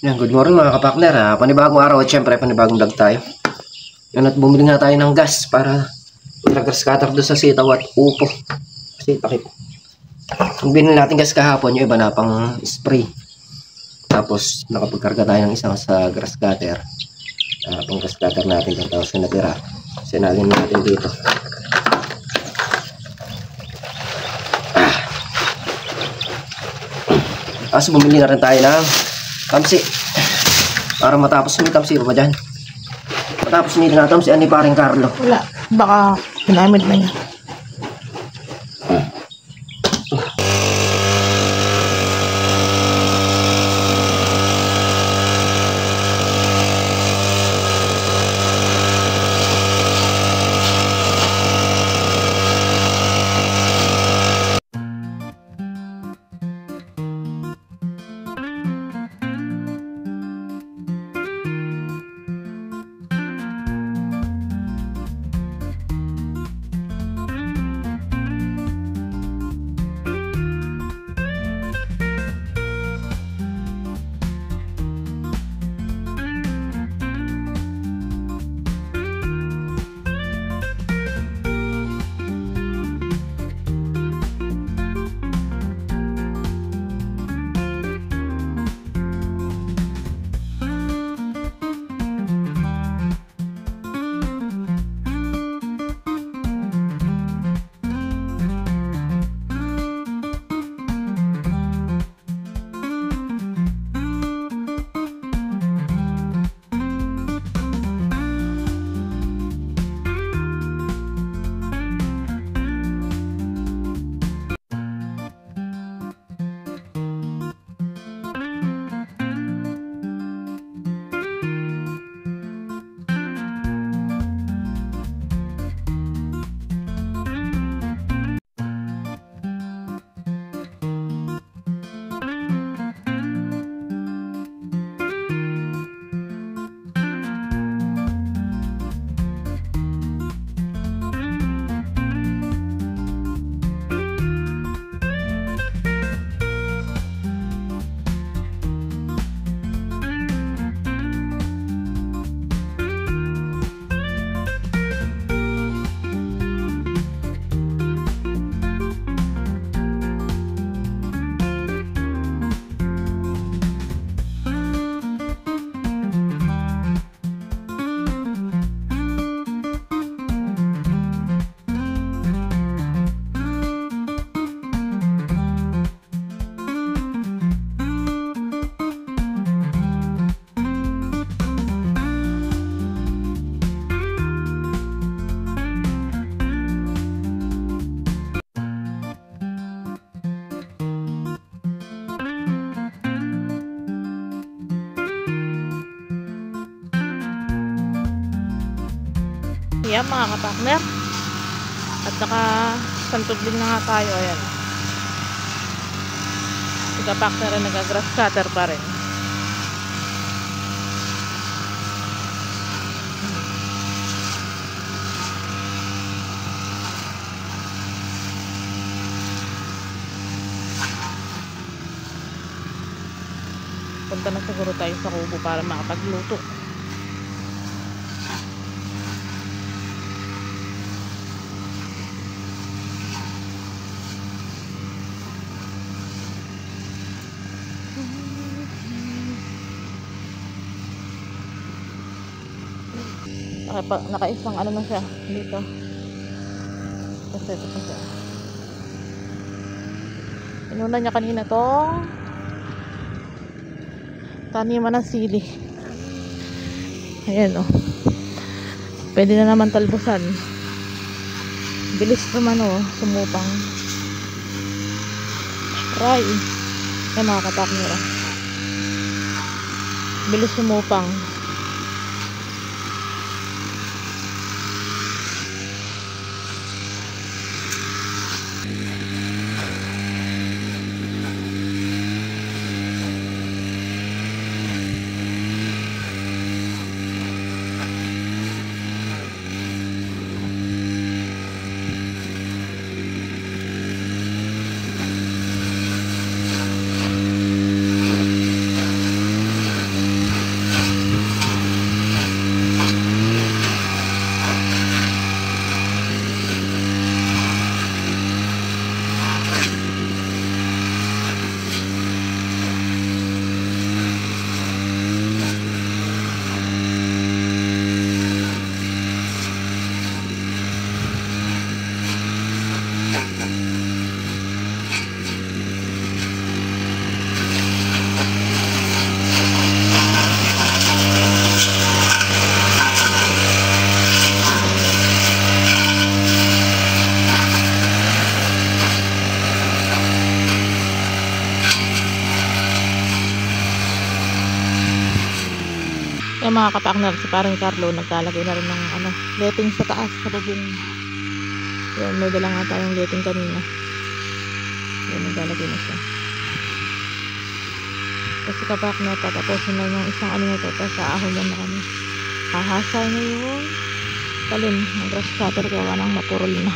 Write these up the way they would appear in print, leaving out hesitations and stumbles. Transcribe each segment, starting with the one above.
Yan, good morning mga kapakner. Panibagong araw at syempre panibagong vlog tayo. Yan, at bumili nga tayo ng gas para mag-gas cutter doon sa sitaw at upo. Kasi takip. Kung binili natin gas kahapon, yung iba na pang spray. Tapos nakapagkarga tayo ng isang sa grass cutter. Pang gas cutter natin yung tapos na natira. Sinalin natin dito. Tapos bumili na rin tayo ng tamsi. Para matapos may tamsi pa ba dyan? Matapos nito na tamsi ani paring Carlo. Wala. Baka ginamit na niya. Yan mga kapakner. At saka santudling na nga tayo. Ayan. Si kapakner ay nag-grass cutter pa rin. Punta na siguro tayo sa kubo para makapagluto. Nakaisang ano na siya dito. Kasi ito pa siya. Inuna niya kanina tong taniman ng sili. Ayan o. Pwede na naman talbusan. Bilis naman o. Sumupang. Try. Ayan mga kapakner. Bilis sumupang. Yung mga kapakner, si parang Carlo nagkalagay na rin ng letting sa taas sa bubong. Yan, may dala nga tayong letting kanina. Yan, naglalagay na siya. Kasi kapakner, tatapusin na yung isang ano nito, tapos aahon na kami. Hahasay na yung talim ng grass cutter, gawa ng mapurol na.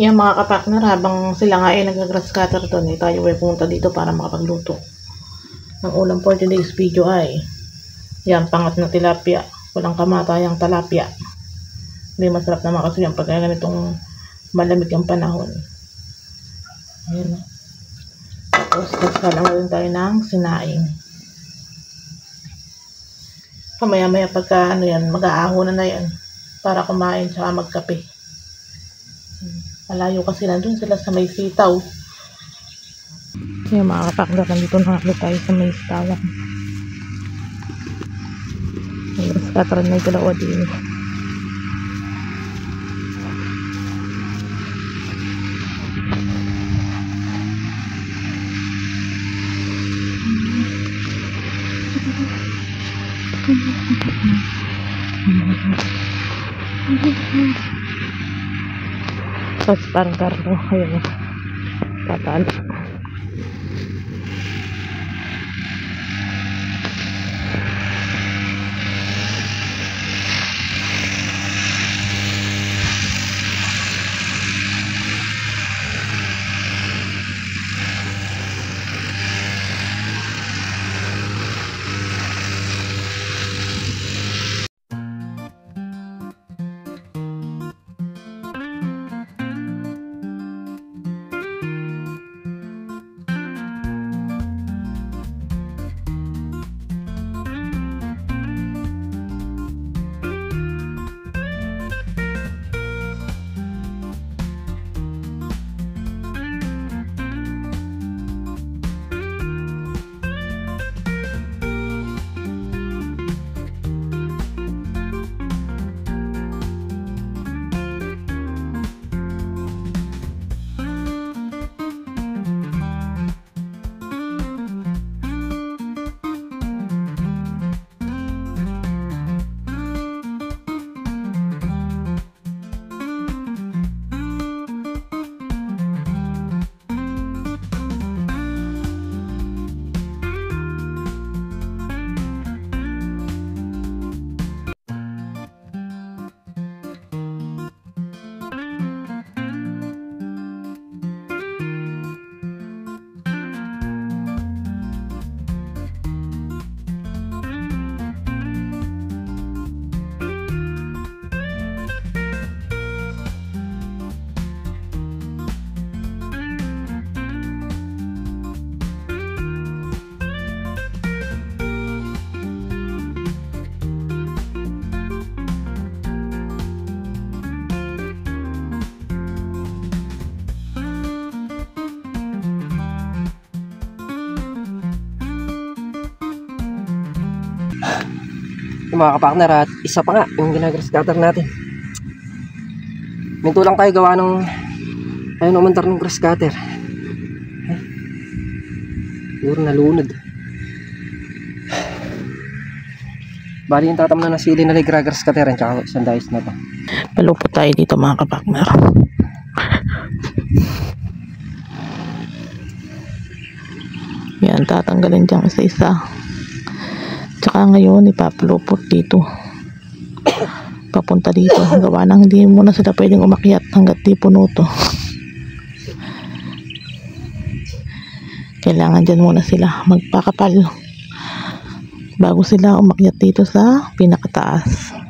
Yan mga kapakner, habang sila nga ay nag-grass cutter doon, tayo ay pumunta dito para makapagluto. Ang ulam for today's video ay yan, pangat na tilapia, walang kamatayang talapia. Hindi masarap naman kasi yan pag ganitong malamig ang panahon. Ayan. Tapos kasalang rin tayo ng sinaing. Kamaya-maya pagka mag-aahonan na yan para kumain tsaka magkape. Malayo kasi nandun sila sa may sitaw. Yung mga kapakner, nandito na tayo sa may sitawan. Ang grass na yung dalawa din. Tapos parang Carlo, ayun, tatalo. Yung mga kapakner, at isa pa nga yung ginagrass cutter natin. Minto lang tayo gawa ng ayun, umantar ng grass cutter. Siguro nalunod. Bali yung tatam na nasili na grass cutter at saka sandayos na to. Palupot tayo dito mga kapakner. Yan, tatanggalin dyan isa-isa. Tsaka ngayon ipapalupot dito papunta dito. Gawa nang hindi muna sila pwedeng umakyat hanggat di puno to. Kailangan dyan muna sila magpakapal bago sila umakyat dito sa pinakataas.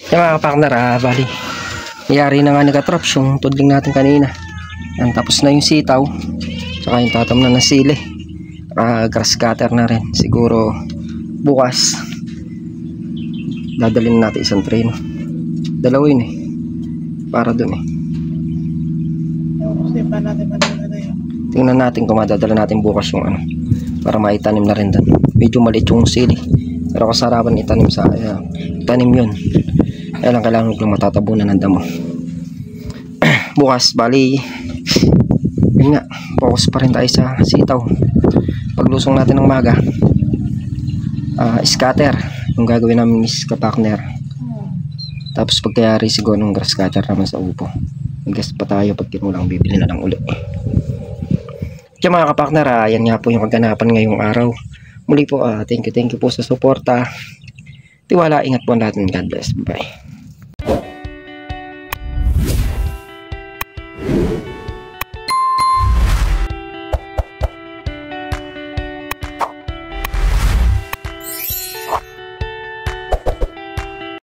Yung mga partner, bali mayari na nga nag-atrops yung tudling natin kanina. Yan, tapos na yung sitaw, tsaka yung tatam na ng sili, grass cutter na rin. Siguro bukas dadalhin natin isang tray, no? Dalawa yun para dun tingnan natin kung madadala natin bukas yung ano, para maitanim na rin dun. Medyo maliit yung sili pero kasarapan itanim sa itanim yun. Kaya lang kailangan huwag lang matatabunan ng damo. Bukas, bali yun nga, focus pa rin tayo sa sitaw. Paglusong natin ng maga, scatter yung gagawin namin is kapakner. Tapos pagkayari siguro ng grass cutter naman sa upo. Mag-gas pa tayo, pag kinulang bibili na lang ulit. Kaya mga kapakner, yan nga po yung kaganapan ngayong araw. Muli po, thank you po sa suporta. Tiwala, ingat po natin. God bless. Bye.